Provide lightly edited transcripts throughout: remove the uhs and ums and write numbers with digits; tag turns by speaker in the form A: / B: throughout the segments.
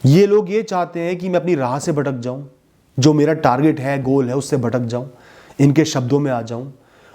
A: ये लोग ये चाहते हैं कि मैं अपनी राह से भटक जाऊं, जो मेरा टारगेट है, गोल है, उससे भटक जाऊं, इनके शब्दों में आ जाऊं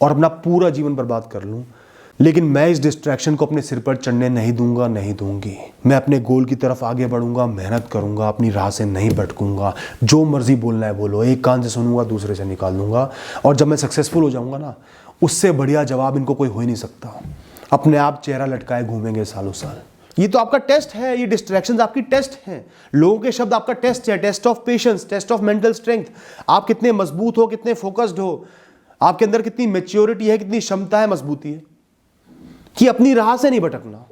A: और अपना पूरा जीवन बर्बाद कर लूं। लेकिन मैं इस डिस्ट्रैक्शन को अपने सिर पर चढ़ने नहीं दूंगा, नहीं दूंगी। मैं अपने गोल की तरफ आगे बढ़ूंगा, मेहनत करूंगा, अपनी राह से नहीं भटकूंगा। जो मर्जी बोलना है बोलो, एक कान से सुनूंगा, दूसरे से निकाल दूंगा। और जब मैं सक्सेसफुल हो जाऊंगा ना, उससे बढ़िया जवाब इनको कोई हो ही नहीं सकता। अपने आप चेहरा लटकाए घूमेंगे सालों साल। ये तो आपका टेस्ट है, ये डिस्ट्रैक्शंस आपकी टेस्ट हैं। लोगों के शब्द आपका टेस्ट है, test of patience, test of mental strength. आप कितने मजबूत हो, कितने फोकस्ड हो, आपके अंदर कितनी मैच्योरिटी है, कितनी क्षमता है, मजबूती है कि अपनी राह से नहीं भटकना,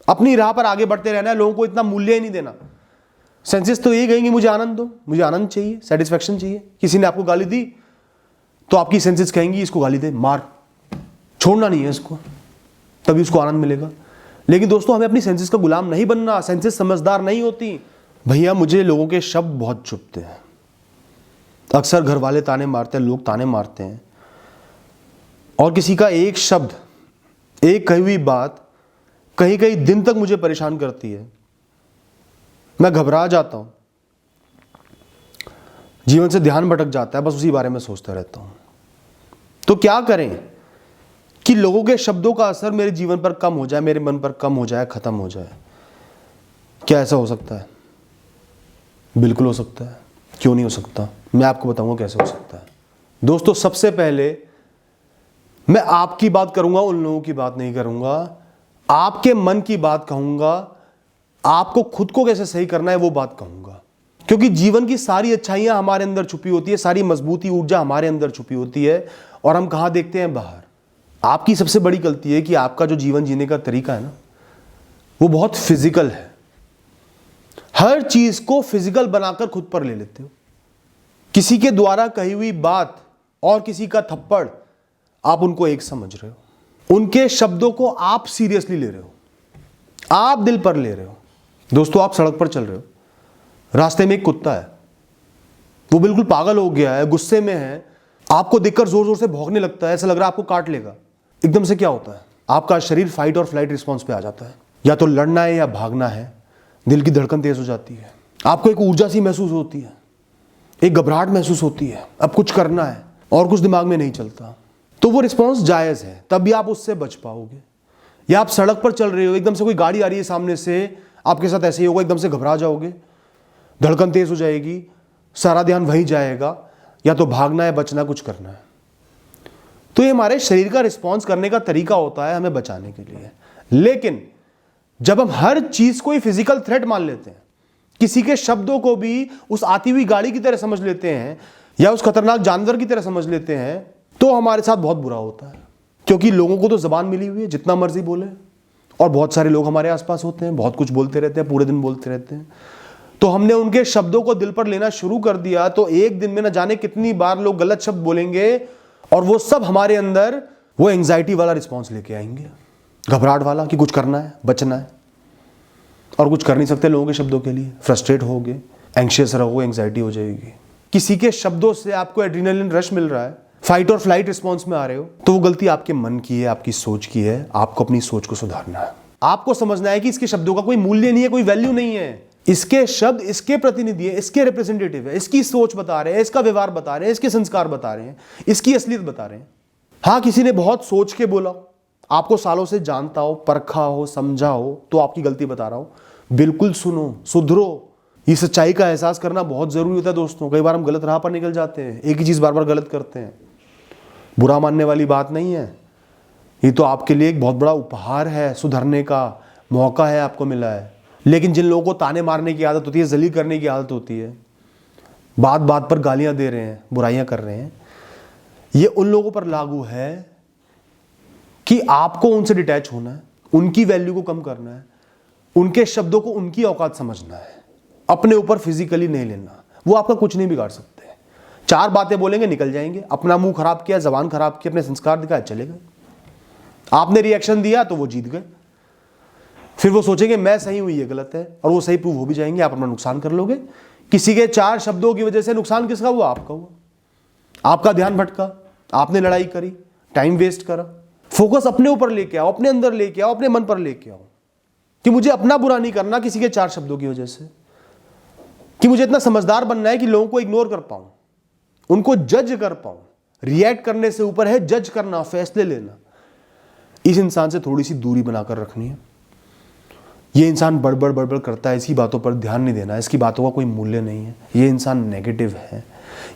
A: अपनी राह पर आगे बढ़ते रहना है। लोगों को इतना मूल्य ही नहीं देना। सेंसेस तो यही कहेंगे मुझे आनंद दो, मुझे आनंद चाहिए, सेटिस्फैक्शन चाहिए। किसी ने आपको गाली दी तो आपकी सेंसेस कहेंगी इसको गाली दे, मार, छोड़ना नहीं है इसको, तभी उसको आनंद मिलेगा। लेकिन दोस्तों, हमें अपनी सेंसेस का गुलाम नहीं बनना। सेंसेस समझदार नहीं होती। भैया, मुझे लोगों के शब्द बहुत चुभते हैं। अक्सर घर वाले ताने मारते हैं, लोग ताने मारते हैं, और किसी का एक शब्द, एक कही हुई बात कहीं कहीं दिन तक मुझे परेशान करती है। मैं घबरा जाता हूं, जीवन से ध्यान भटक जाता है, बस उसी बारे में सोचता रहता हूं। तो क्या करें कि लोगों के शब्दों का असर मेरे जीवन पर कम हो जाए, मेरे मन पर कम हो जाए, खत्म हो जाए? क्या ऐसा हो सकता है? बिल्कुल हो सकता है। क्यों नहीं हो सकता? मैं आपको बताऊंगा कैसे हो सकता है। दोस्तों, सबसे पहले मैं आपकी बात करूंगा, उन लोगों की बात नहीं करूंगा। आपके मन की बात कहूंगा, आपको खुद को कैसे सही करना है वो बात कहूंगा। क्योंकि जीवन की सारी अच्छाइयां हमारे अंदर छुपी होती है, सारी मजबूती, ऊर्जा हमारे अंदर छुपी होती है, और हम कहां देखते हैं? बाहर। आपकी सबसे बड़ी गलती है कि आपका जो जीवन जीने का तरीका है ना, वो बहुत फिजिकल है। हर चीज को फिजिकल बनाकर खुद पर ले लेते हो। किसी के द्वारा कही हुई बात और किसी का थप्पड़, आप उनको एक समझ रहे हो। उनके शब्दों को आप सीरियसली ले रहे हो, आप दिल पर ले रहे हो। दोस्तों, आप सड़क पर चल रहे हो, रास्ते में एक कुत्ता है, वो बिल्कुल पागल हो गया है, गुस्से में है, आपको देखकर जोर जोर से भौंकने लगता है, ऐसा लग रहा है आपको काट लेगा। एकदम से क्या होता है? आपका शरीर फाइट और फ्लाइट रिस्पॉन्स पे आ जाता है। या तो लड़ना है या भागना है। दिल की धड़कन तेज हो जाती है, आपको एक ऊर्जा सी महसूस होती है, एक घबराहट महसूस होती है, अब कुछ करना है, और कुछ दिमाग में नहीं चलता। तो वो रिस्पॉन्स जायज है, तब भी आप उससे बच पाओगे। या आप सड़क पर चल रहे हो, एकदम से कोई गाड़ी आ रही है सामने से, आपके साथ ऐसे ही होगा, एकदम से घबरा जाओगे, धड़कन तेज हो जाएगी, सारा ध्यान वहीं जाएगा। या तो भागना है, बचना, कुछ करना है। तो ये हमारे शरीर का रिस्पॉन्स करने का तरीका होता है हमें बचाने के लिए। लेकिन जब हम हर चीज को ही फिजिकल थ्रेट मान लेते हैं, किसी के शब्दों को भी उस आती हुई गाड़ी की तरह समझ लेते हैं, या उस खतरनाक जानवर की तरह समझ लेते हैं, तो हमारे साथ बहुत बुरा होता है। क्योंकि लोगों को तो जबान मिली हुई है, जितना मर्जी बोले, और बहुत सारे लोग हमारे आसपास होते हैं, बहुत कुछ बोलते रहते हैं, पूरे दिन बोलते रहते हैं। तो हमने उनके शब्दों को दिल पर लेना शुरू कर दिया, तो एक दिन में न जाने कितनी बार लोग गलत शब्द बोलेंगे, और वो सब हमारे अंदर वो एंग्जाइटी वाला रिस्पॉन्स लेके आएंगे, घबराहट वाला, कि कुछ करना है, बचना है, और कुछ कर नहीं सकते लोगों के शब्दों के लिए। फ्रस्ट्रेट होगे, एंग्शियस रहोगे, एंग्जाइटी हो जाएगी। किसी के शब्दों से आपको एड्रेनलिन रश मिल रहा है, फाइट और फ्लाइट रिस्पॉन्स में आ रहे हो, तो वो गलती आपके मन की है, आपकी सोच की है। आपको अपनी सोच को सुधारना है। आपको समझना है कि इसके शब्दों का कोई मूल्य नहीं है, कोई वैल्यू नहीं है। इसके शब्द इसके प्रतिनिधि है, इसके रिप्रेजेंटेटिव है, इसकी सोच बता रहे हैं, इसका व्यवहार बता रहे हैं, इसके संस्कार बता रहे हैं, इसकी असलियत बता रहे हैं। हाँ, किसी ने बहुत सोच के बोला, आपको सालों से जानता हो, परखा हो, समझा हो, तो आपकी गलती बता रहा हूं। बिल्कुल सुनो, सुधरो। ये सच्चाई का एहसास करना बहुत जरूरी होता है दोस्तों। कई बार हम गलत राह पर निकल जाते हैं, एक ही चीज बार बार गलत करते हैं। बुरा मानने वाली बात नहीं है, ये तो आपके लिए एक बहुत बड़ा उपहार है, सुधरने का मौका है, आपको मिला है। लेकिन जिन लोगों को ताने मारने की आदत होती है, जलील करने की आदत होती है, बात बात पर गालियां दे रहे हैं, बुराइयां कर रहे हैं, ये उन लोगों पर लागू है कि आपको उनसे डिटैच होना है, उनकी वैल्यू को कम करना है, उनके शब्दों को उनकी औकात समझना है, अपने ऊपर फिजिकली नहीं लेना। वो आपका कुछ नहीं बिगाड़ सकते। चार बातें बोलेंगे, निकल जाएंगे। अपना मुंह खराब किया, जबान खराब की, अपने संस्कार दिखाए, चले गए। आपने रिएक्शन दिया तो वो जीत गए। फिर वो सोचेंगे मैं सही हूं, ये गलत है, और वो सही प्रूव हो भी जाएंगे। आप अपना नुकसान कर लोगे। किसी के चार शब्दों की वजह से नुकसान किसका हुआ? आपका हुआ। आपका ध्यान भटका, आपने लड़ाई करी, टाइम वेस्ट करा। फोकस अपने ऊपर लेके आओ, अपने अंदर लेके आओ, अपने मन पर लेके आओ कि मुझे अपना बुरा नहीं करना किसी के चार शब्दों की वजह से। कि मुझे इतना समझदार बनना है कि लोगों को इग्नोर कर पाऊं, उनको जज कर पाऊं। रिएक्ट करने से ऊपर है जज करना, फैसले लेना। इस इंसान से थोड़ी सी दूरी बनाकर रखनी है। ये इंसान बड़बड़ करता है, इसकी बातों पर ध्यान नहीं देना, इसकी बातों का कोई मूल्य नहीं है, ये इंसान नेगेटिव है,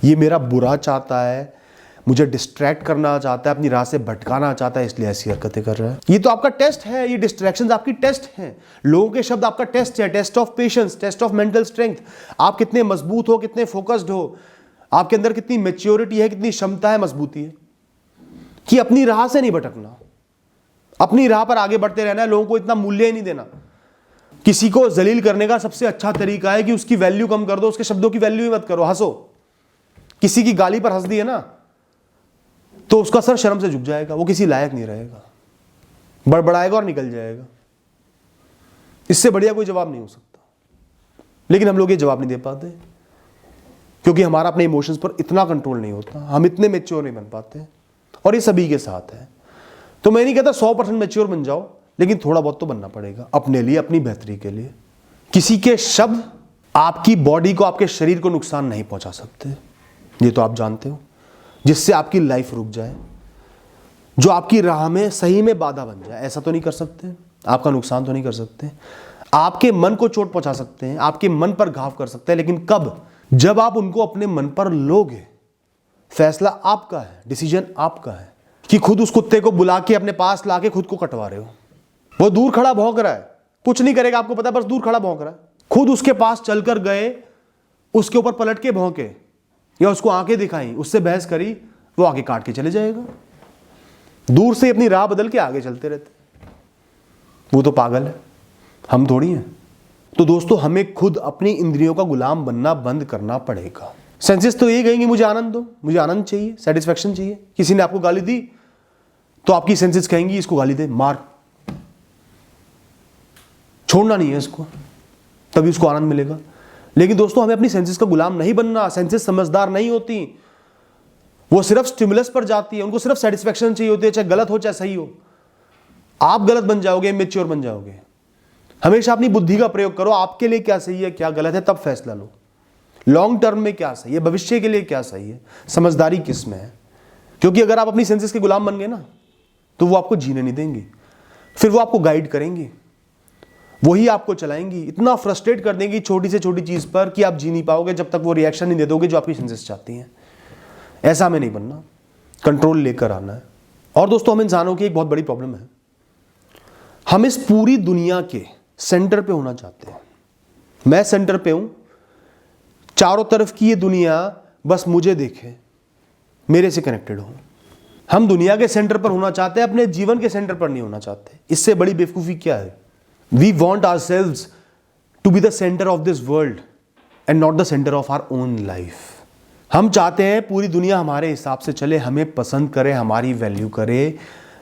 A: ये मेरा बुरा चाहता है, मुझे डिस्ट्रैक्ट करना चाहता है, अपनी राह से भटकाना चाहता है, इसलिए ऐसी हरकतें कर रहा है। ये तो आपका टेस्ट है, ये डिस्ट्रैक्शंस आपकी टेस्ट हैं। लोगों के शब्द आपका टेस्ट है, test of patience, test of mental strength. आप कितने मजबूत हो, कितने फोकस्ड हो, आपके अंदर कितनी मैच्योरिटी है, कितनी क्षमता है, मजबूती है कि अपनी राह से नहीं भटकना, अपनी राह पर आगे बढ़ते रहना है, लोगों को इतना मूल्य ही नहीं देना। किसी को जलील करने का सबसे अच्छा तरीका है कि उसकी वैल्यू कम कर दो, उसके शब्दों की वैल्यू ही मत करो, हंसो। किसी की गाली पर हंस दी है ना तो उसका सर शर्म से झुक जाएगा, वो किसी लायक नहीं रहेगा, बड़बड़ाएगा और निकल जाएगा। इससे बढ़िया कोई जवाब नहीं हो सकता। लेकिन हम लोग ये जवाब नहीं दे पाते क्योंकि हमारा अपने इमोशंस पर इतना कंट्रोल नहीं होता, हम इतने मैच्योर नहीं बन पाते। और ये सभी के साथ है। तो मैं नहीं कहता 100% मैच्योर बन जाओ, लेकिन थोड़ा बहुत तो बनना पड़ेगा अपने लिए, अपनी बेहतरी के लिए। किसी के शब्द आपकी बॉडी को, आपके शरीर को नुकसान नहीं पहुंचा सकते, ये तो आप जानते हो। जिससे आपकी लाइफ रुक जाए, जो आपकी राह में सही में बाधा बन जाए, ऐसा तो नहीं कर सकते। आपका नुकसान तो नहीं कर सकते, आपके मन को चोट पहुंचा सकते हैं, आपके मन पर घाव कर सकते हैं, लेकिन कब? जब आप उनको अपने मन पर लोगे। फैसला आपका है, डिसीजन आपका है कि खुद उस कुत्ते को बुला के अपने पास लाके खुद को कटवा रहे हो। वो दूर खड़ा भौंक रहा है, कुछ नहीं करेगा, आपको पता है, बस दूर खड़ा भौंक रहा है। खुद उसके पास चलकर गए, उसके ऊपर पलट के भौंके या उसको आंखें दिखाई, उससे बहस करी, वो आगे काट के चले जाएगा। दूर से अपनी राह बदल के आगे चलते रहते। वो तो पागल है, हम थोड़ी हैं। तो दोस्तों, हमें खुद अपनी इंद्रियों का गुलाम बनना बंद करना पड़ेगा। सेंसेस तो यही कहेंगे मुझे आनंद दो, मुझे आनंद चाहिए, सेटिस्फेक्शन चाहिए। किसी ने आपको गाली दी तो आपकी सेंसेस कहेंगी इसको गाली दे, मार, छोड़ना नहीं है इसको, तभी उसको आनंद मिलेगा। लेकिन दोस्तों, हमें अपनी सेंसेस का गुलाम नहीं बनना। सेंसेस समझदार नहीं होती, वो सिर्फ स्टिमुलस पर जाती है, उनको सिर्फ सेटिस्फेक्शन चाहिए होती है, चाहे गलत हो चाहे सही हो। आप गलत बन जाओगे, इमेच्योर बन जाओगे। हमेशा अपनी बुद्धि का प्रयोग करो, आपके लिए क्या सही है क्या गलत है, तब फैसला लो। लॉन्ग टर्म में क्या सही है, भविष्य के लिए क्या सही है, समझदारी किस में है। क्योंकि अगर आप अपनी सेंसेस के गुलाम बन गए ना, तो वो आपको जीने नहीं देंगी, फिर वो आपको गाइड करेंगी, वही आपको चलाएंगी, इतना फ्रस्ट्रेट कर देंगी छोटी से छोटी चीज पर कि आप जी नहीं पाओगे जब तक वो रिएक्शन नहीं दे दोगे जो आपकी सेंसेस चाहती हैं। ऐसा हमें नहीं बनना, कंट्रोल लेकर आना है। और दोस्तों, हम इंसानों की एक बहुत बड़ी प्रॉब्लम है, हम इस पूरी दुनिया के सेंटर पे होना चाहते हैं। मैं सेंटर पे हूं, चारों तरफ की ये दुनिया बस मुझे देखे, मेरे से कनेक्टेड हो। हम दुनिया के सेंटर पर होना चाहते हैं, अपने जीवन के सेंटर पर नहीं होना चाहते। इससे बड़ी बेवकूफी क्या है? We want ourselves to be the center of this world and not the center of our own life. हम चाहते हैं पूरी दुनिया हमारे हिसाब से चले, हमें पसंद करे, हमारी वैल्यू करे।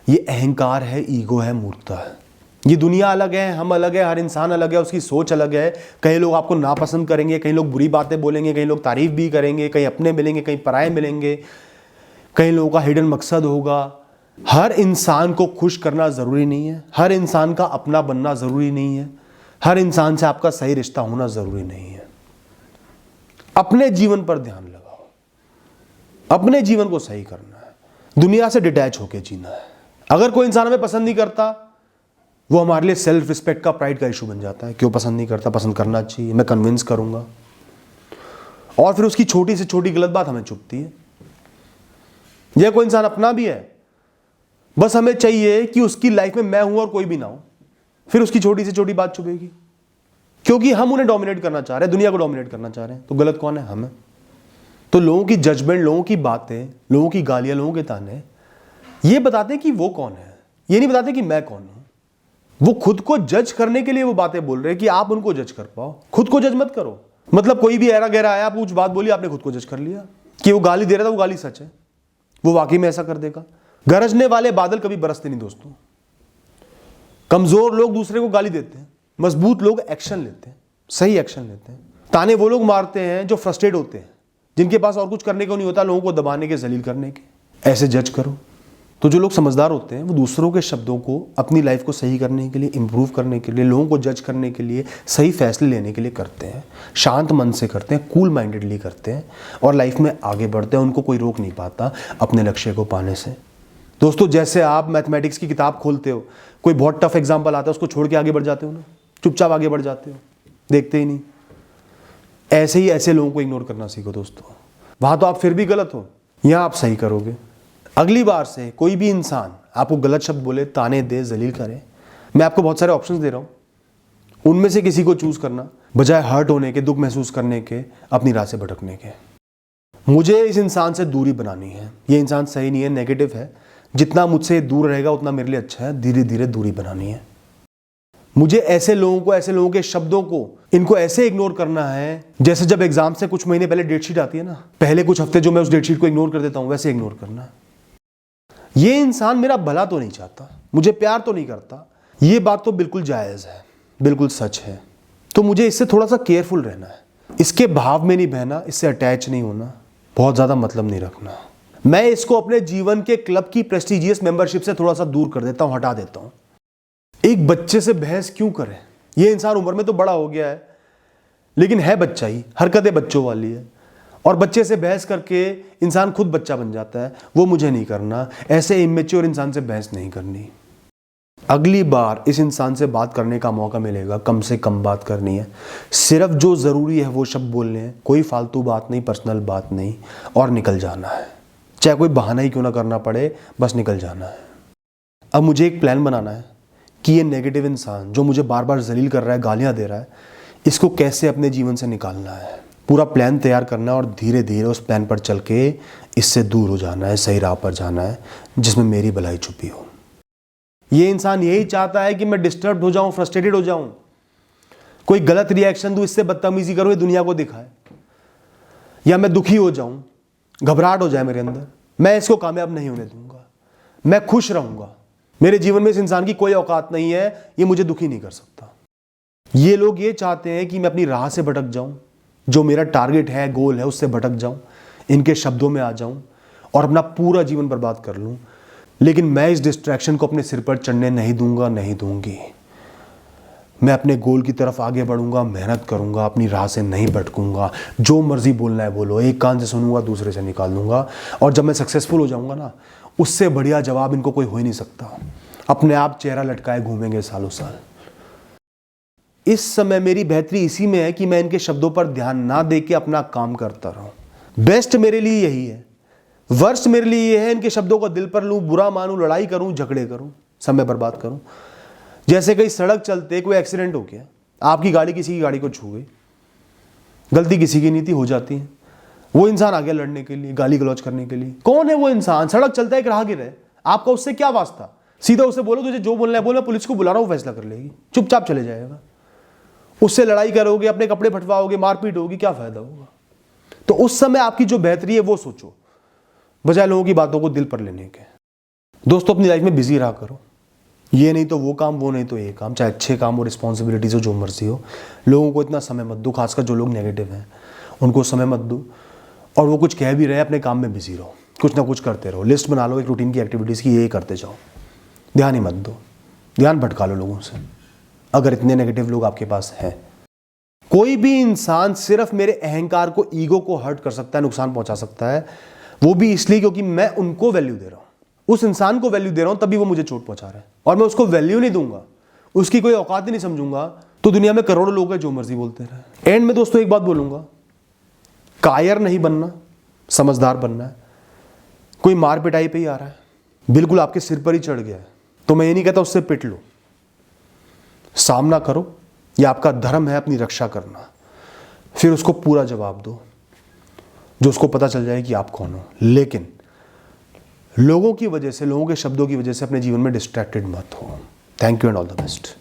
A: ये अहंकार है, ईगो है, मूर्खता है। ये दुनिया अलग है, हम अलग है, हर इंसान अलग है, उसकी सोच अलग है। कई लोग आपको नापसंद करेंगे, कई लोग बुरी बातें बोलेंगे, कई लोग तारीफ भी करेंगे, कई अपने मिलेंगे, कई पराये मिलेंगे, कई लोगों का हिडन मकसद होगा। हर इंसान को खुश करना जरूरी नहीं है, हर इंसान का अपना बनना जरूरी नहीं है, हर इंसान से आपका सही रिश्ता होना जरूरी नहीं है। अपने जीवन पर ध्यान लगाओ, अपने जीवन को सही करना है, दुनिया से डिटैच होकर जीना है। अगर कोई इंसान हमें पसंद नहीं करता, वो हमारे लिए सेल्फ रिस्पेक्ट का, प्राइड का इशू बन जाता है। क्यों पसंद नहीं करता? पसंद करना चाहिए, मैं कन्विंस करूंगा। और फिर उसकी छोटी से छोटी गलत बात हमें चुभती है। यह कोई इंसान अपना भी है, बस हमें चाहिए कि उसकी लाइफ में मैं हूं और कोई भी ना हो, फिर उसकी छोटी से छोटी बात चुभेगी, क्योंकि हम उन्हें डोमिनेट करना चाह रहे हैं, दुनिया को डोमिनेट करना चाह रहे हैं। तो गलत कौन है? हम हैं। तो लोगों की जजमेंट, लोगों की बातें, लोगों की गालियां, लोगों के ताने, ये बताते हैं कि वो कौन है, ये नहीं बताते कि मैं कौन हूं। वो खुद को जज करने के लिए वो बातें बोल रहे हैं कि आप उनको जज कर पाओ। खुद को जज मत करो। मतलब कोई भी ऐरा गहरा आया, आप कुछ बात बोली, आपने खुद को जज कर लिया कि वो गाली दे रहा था, वो गाली सच है, वो वाकई में ऐसा कर देगा। गरजने वाले बादल कभी बरसते नहीं दोस्तों। कमजोर लोग दूसरे को गाली देते हैं, मजबूत लोग एक्शन लेते हैं, सही एक्शन लेते हैं। ताने वो लोग मारते हैं जो फ्रस्ट्रेट होते हैं, जिनके पास और कुछ करने को नहीं होता, लोगों को दबाने के, जलील करने के। ऐसे जज करो, तो जो लोग समझदार होते हैं वो दूसरों के शब्दों को अपनी लाइफ को सही करने के लिए, इम्प्रूव करने के लिए, लोगों को जज करने के लिए, सही फैसले लेने के लिए करते हैं। शांत मन से करते हैं, कूल माइंडेडली करते हैं और लाइफ में आगे बढ़ते हैं। उनको कोई रोक नहीं पाता अपने लक्ष्य को पाने से। दोस्तों, जैसे आप मैथमेटिक्स की किताब खोलते हो, कोई बहुत टफ एग्जाम्पल आता है, उसको छोड़ के आगे बढ़ जाते हो ना, चुपचाप आगे बढ़ जाते हो, देखते ही नहीं। ऐसे ही ऐसे लोगों को इग्नोर करना सीखो दोस्तों। वहाँ तो आप फिर भी गलत हो, यहाँ आप सही करोगे। अगली बार से कोई भी इंसान आपको गलत शब्द बोले, ताने दे, जलील करे, मैं आपको बहुत सारे ऑप्शंस दे रहा हूँ, उनमें से किसी को चूज करना, बजाय हर्ट होने के, दुख महसूस करने के, अपनी राह से भटकने के। मुझे इस इंसान से दूरी बनानी है, ये इंसान सही नहीं है, नेगेटिव है, जितना मुझसे दूर रहेगा उतना मेरे लिए अच्छा है, धीरे धीरे दूरी बनानी है। मुझे ऐसे लोगों को, ऐसे लोगों के शब्दों को, इनको ऐसे इग्नोर करना है जैसे जब एग्जाम से कुछ महीने पहले डेटशीट आती है ना, पहले कुछ हफ्ते जो मैं उस डेटशीट को इग्नोर कर देता हूं, वैसे इग्नोर करना है। ये इंसान मेरा भला तो नहीं चाहता, मुझे प्यार तो नहीं करता, ये बात तो बिल्कुल जायज़ है, बिल्कुल सच है, तो मुझे इससे थोड़ा सा केयरफुल रहना है, इसके भाव में नहीं बहना, इससे अटैच नहीं होना, बहुत ज़्यादा मतलब नहीं रखना। मैं इसको अपने जीवन के क्लब की प्रेस्टिजियस मेंबरशिप से थोड़ा सा दूर कर देता हूँ, हटा देता हूँ। एक बच्चे से बहस क्यों करें? ये इंसान उम्र में तो बड़ा हो गया है, लेकिन है बच्चा ही, हरकतें बच्चों वाली है, और बच्चे से बहस करके इंसान खुद बच्चा बन जाता है, वो मुझे नहीं करना। ऐसे इमेच्योर इंसान से बहस नहीं करनी। अगली बार इस इंसान से बात करने का मौका मिलेगा, कम से कम बात करनी है, सिर्फ जो ज़रूरी है वो शब्द बोलने हैं, कोई फालतू बात नहीं, पर्सनल बात नहीं, और निकल जाना है, चाहे कोई बहाना ही क्यों ना करना पड़े, बस निकल जाना है। अब मुझे एक प्लान बनाना है कि ये नेगेटिव इंसान जो मुझे बार बार जलील कर रहा है, गालियाँ दे रहा है, इसको कैसे अपने जीवन से निकालना है। पूरा प्लान तैयार करना है और धीरे धीरे उस प्लान पर चल के इससे दूर हो जाना है, सही राह पर जाना है जिसमें मेरी भलाई छुपी हो। ये इंसान यही चाहता है कि मैं डिस्टर्ब हो जाऊं, फ्रस्ट्रेटेड हो जाऊं, कोई गलत रिएक्शन दूं, इससे बदतमीजी करूं, ये दुनिया को दिखाए, या मैं दुखी हो जाऊं, घबराहट हो जाए मेरे अंदर। मैं इसको कामयाब नहीं होने दूंगा, मैं खुश रहूंगा, मेरे जीवन में इस इंसान की कोई औकात नहीं है, ये मुझे दुखी नहीं कर सकता। ये लोग ये चाहते हैं कि मैं अपनी राह से भटक जाऊं, जो मेरा टारगेट है, गोल है, उससे भटक जाऊं, इनके शब्दों में आ जाऊं और अपना पूरा जीवन बर्बाद कर लूं। लेकिन मैं इस डिस्ट्रैक्शन को अपने सिर पर चढ़ने नहीं दूंगा, नहीं दूंगी। मैं अपने गोल की तरफ आगे बढ़ूंगा, मेहनत करूंगा, अपनी राह से नहीं भटकूंगा। जो मर्जी बोलना है बोलो, एक कान से सुनूंगा, दूसरे से निकाल दूंगा, और जब मैं सक्सेसफुल हो जाऊंगा ना, उससे बढ़िया जवाब इनको कोई हो ही नहीं सकता। अपने आप चेहरा लटकाए घूमेंगे सालों साल। इस समय मेरी बेहतरी इसी में है कि मैं इनके शब्दों पर ध्यान ना दे के अपना काम करता रहूं। बेस्ट मेरे लिए यही है, वर्स्ट मेरे लिए यह है इनके शब्दों को दिल पर लूं, बुरा मानूं, लड़ाई करूं, झगड़े करूं, समय बर्बाद करूं। जैसे कहीं सड़क चलते कोई एक्सीडेंट हो गया, आपकी गाड़ी किसी की गाड़ी को छू गई, गलती किसी की नहीं थी, हो जाती है, वो इंसान आ गया लड़ने के लिए, गाली गलौज करने के लिए। कौन है वो इंसान? सड़क चलता है, एक राहगीर है, आपका उससे क्या वास्ता? सीधा उससे बोलो तुझे जो बोलना है बोल, मैं पुलिस को बुला रहा हूं, फैसला कर लेगी, चुपचाप चले जाएगा। उससे लड़ाई करोगे, अपने कपड़े फटवाओगे, मारपीट होगी, क्या फायदा होगा? तो उस समय आपकी जो बेहतरी है वो सोचो, बजाय लोगों की बातों को दिल पर लेने के। दोस्तों, अपनी लाइफ में बिजी रहा करो, ये नहीं तो वो काम, वो नहीं तो ये काम, चाहे अच्छे काम हो, रिस्पॉन्सिबिलिटीज हो, जो मर्जी हो। लोगों को इतना समय मत दो, खासकर जो लोग नेगेटिव हैं उनको समय मत दो, और वो कुछ कह भी रहे अपने काम में बिजी रहो, कुछ ना कुछ करते रहो। लिस्ट बना लो एक रूटीन की एक्टिविटीज़ की, ये करते जाओ, ध्यान ही मत दो, ध्यान भटका लो लोगों से, अगर इतने नेगेटिव लोग आपके पास हैं। कोई भी इंसान सिर्फ मेरे अहंकार को, ईगो को हर्ट कर सकता है, नुकसान पहुंचा सकता है, वो भी इसलिए क्योंकि मैं उनको वैल्यू दे रहा हूं, उस इंसान को वैल्यू दे रहा हूं, तभी वो मुझे चोट पहुंचा रहा है। और मैं उसको वैल्यू नहीं दूंगा, उसकी कोई औकात ही नहीं समझूंगा, तो दुनिया में करोड़ों लोग हैं जो मर्जी बोलते रहे। एंड में दोस्तों एक बात बोलूंगा, कायर नहीं बनना, समझदार बनना है। कोई मार पिटाई पे ही आ रहा है, बिल्कुल आपके सिर पर ही चढ़ गया है, तो मैं ये नहीं कहता उससे पिट लो, सामना करो, यह आपका धर्म है अपनी रक्षा करना, फिर उसको पूरा जवाब दो, जो उसको पता चल जाए कि आप कौन हो। लेकिन लोगों की वजह से, लोगों के शब्दों की वजह से अपने जीवन में डिस्ट्रैक्टेड मत हो। Thank you and all the best.